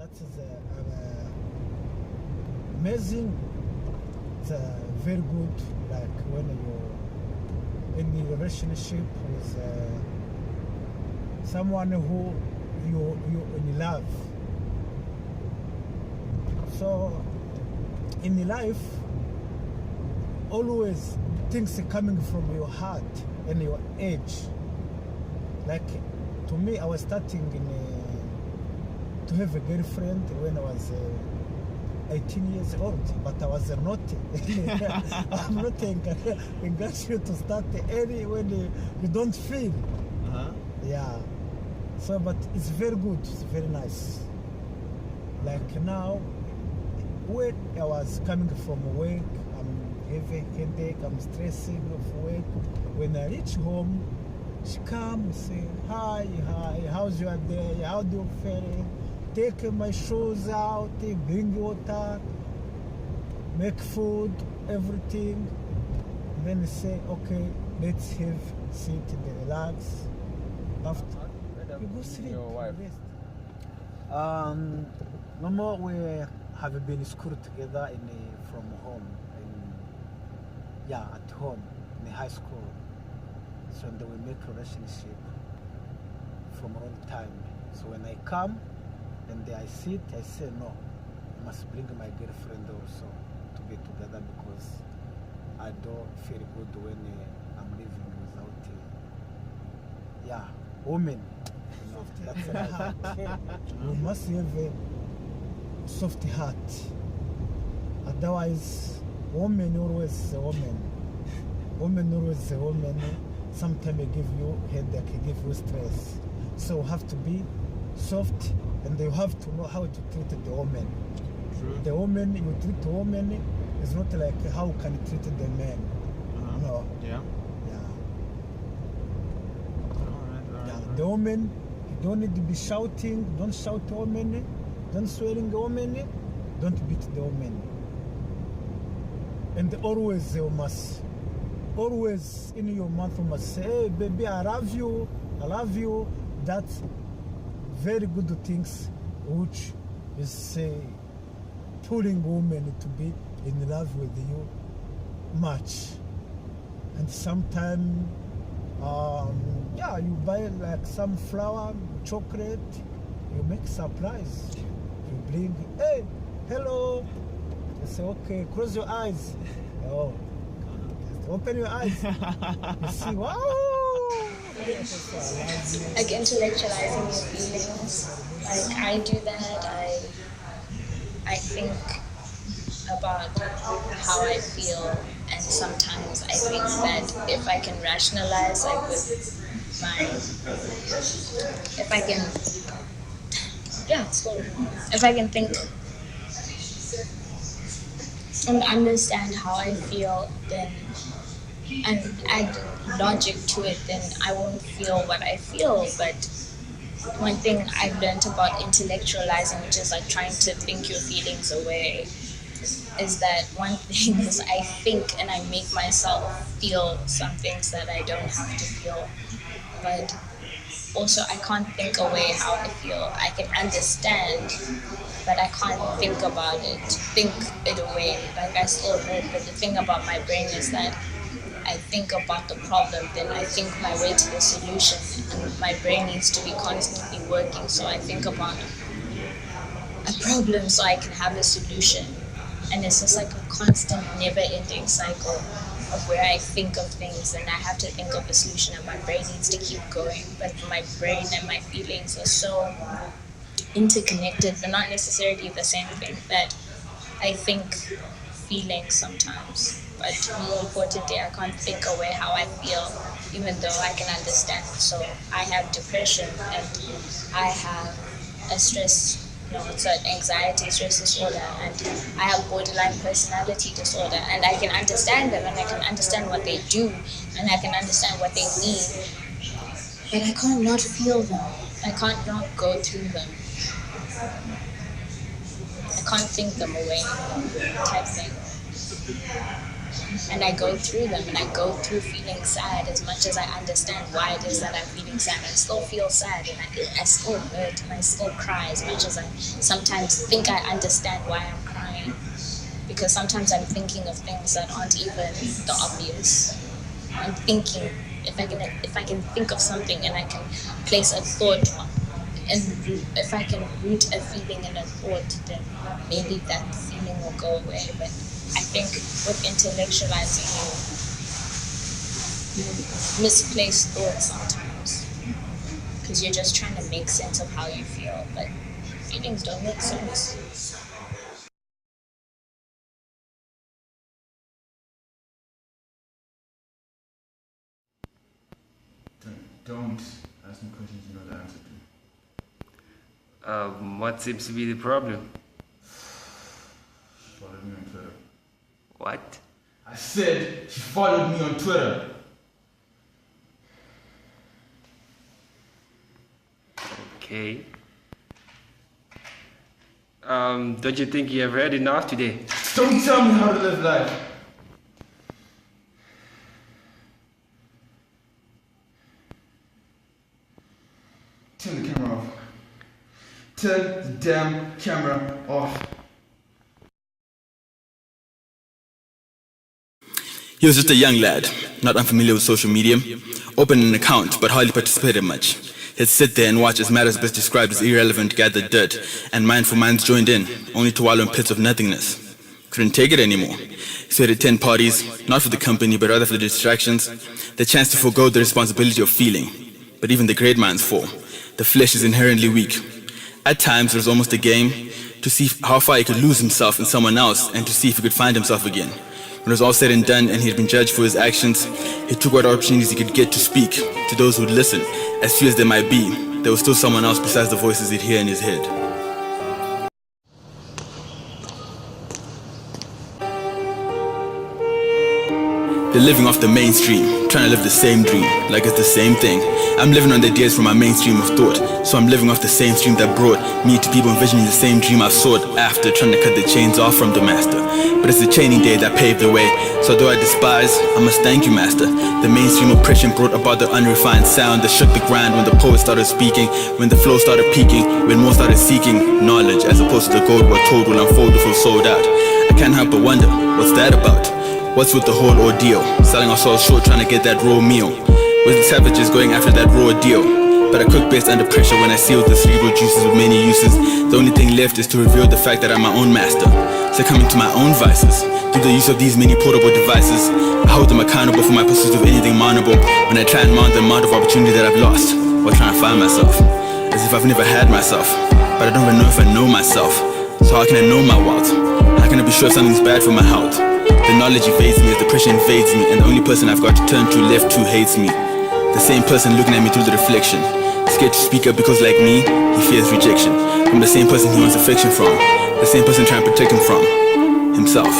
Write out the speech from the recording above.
That is amazing. It's very good. Like when you're in a relationship with someone who you in love. So in life, always things coming from your heart and your age. Like to me, I was starting to have a girlfriend when I was 18 years old, but I was not. I'm not encouraging you to start early when you don't feel. Yeah. So, but it's very good. It's very nice. Like now, when I was coming from work, I'm having headache, I'm stressing of work. When I reach home, she comes, say, hi, how's your day? How do you feel? Take my shoes out, bring water, make food, everything. And then say, okay, let's have sit and relax. After you go sleep. Your wife? Rest. No more. We have been in school together from home. At home in high school. So then we make a relationship from a long time. So when I come and I sit, I say no, I must bring my girlfriend also to be together because I don't feel good when I'm living without women. That's right. You must have a soft heart. Otherwise, woman always a woman. Woman always a woman. Sometimes it give you headache, it give you stress. So you have to be soft, and you have to know how to treat the woman. True. The woman, you treat the woman is not like how can you treat the man. No. Yeah. Alright. The woman, you don't need to be shouting, don't shout the woman, don't swearing the woman, don't beat the woman. And always you must, always in your mouth you must say, hey baby, I love you. That's very good things which is pulling women to be in love with you much. And sometimes you buy like some flower, chocolate, you make surprise. You bring, hey, hello. You say, okay, close your eyes. Oh, open your eyes. You see, wow. Like intellectualizing your feelings. Like I do that. I think about how I feel, and sometimes I think that if I can rationalize, like with if I can think and understand how I feel, then and add logic to it, then I won't feel what I feel. But one thing I've learned about intellectualizing, which is like trying to think your feelings away, is that one thing is I think and I make myself feel some things that I don't have to feel. But also I can't think away how I feel. I can understand, but I can't think about it, think it away. Like I still heard, but the thing about my brain is that I think about the problem, then I think my way to the solution, and my brain needs to be constantly working. So I think about a problem so I can have a solution, and it's just like a constant, never-ending cycle of where I think of things and I have to think of a solution, and my brain needs to keep going. But my brain and my feelings are so interconnected, but not necessarily the same thing, that I think feelings sometimes. But more importantly, I can't think away how I feel, even though I can understand. So I have depression, and I have a it's an anxiety stress disorder, and I have borderline personality disorder, and I can understand them, and I can understand what they do, and I can understand what they mean, but I can't not feel them. I can't not go through them. I can't think them away, type thing. and I go through them, and I go through feeling sad. As much as I understand why it is that I'm feeling sad, I still feel sad, and I still hurt, and I still cry. As much as I sometimes think I understand why I'm crying, because sometimes I'm thinking of things that aren't even the obvious. I'm thinking, if I can think of something and I can place a thought on, and if I can root a feeling in a thought, then maybe that feeling will go away. But I think with intellectualizing, you misplace thoughts sometimes, because you're just trying to make sense of how you feel, but feelings don't make sense. Don't ask me questions you know the answer to. What seems to be the problem? She followed me on Twitter. What? I said she followed me on Twitter. Okay. Don't you think you have read enough today? Don't tell me how to live life. Turn the camera off. Turn the damn camera off. He was just a young lad, not unfamiliar with social media, opened an account but hardly participated much. He'd sit there and watch as matters best described as irrelevant gathered dirt, and mindful minds joined in, only to wallow in pits of nothingness. Couldn't take it anymore. So he'd attend parties, not for the company but rather for the distractions, the chance to forego the responsibility of feeling. But even the great minds fall. The flesh is inherently weak. At times it was almost a game to see how far he could lose himself in someone else and to see if he could find himself again. When it was all said and done and he'd been judged for his actions, he took what opportunities he could get to speak to those who'd listen. As few as there might be, there was still someone else besides the voices he'd hear in his head. They're living off the mainstream, trying to live the same dream, like it's the same thing. I'm living on the ideas from my mainstream of thought, so I'm living off the same stream that brought me to people envisioning the same dream I sought after, trying to cut the chains off from the master. But it's the chaining day that paved the way, so though I despise, I must thank you, master. The mainstream oppression brought about the unrefined sound that shook the ground when the poet started speaking, when the flow started peaking, when more started seeking knowledge, as opposed to the gold we're told will unfold before sold out. I can't help but wonder, what's that about? What's with the whole ordeal? Selling our souls short, trying to get that raw meal. With the savages going after that raw deal. But I cook best under pressure when I seal the cerebral juices with many uses. The only thing left is to reveal the fact that I'm my own master. Succumbing to my own vices. Through the use of these many portable devices, I hold them accountable for my pursuit of anything mountable. When I try and mount the amount of opportunity that I've lost, while trying to find myself. As if I've never had myself, but I don't even know if I know myself. So how can I know my world? How can I be sure something's bad for my health? The knowledge evades me as depression invades me, and the only person I've got to turn to left to hates me. The same person looking at me through the reflection, scared to speak up because like me, he fears rejection. From the same person he wants affection from, the same person trying to protect him from himself.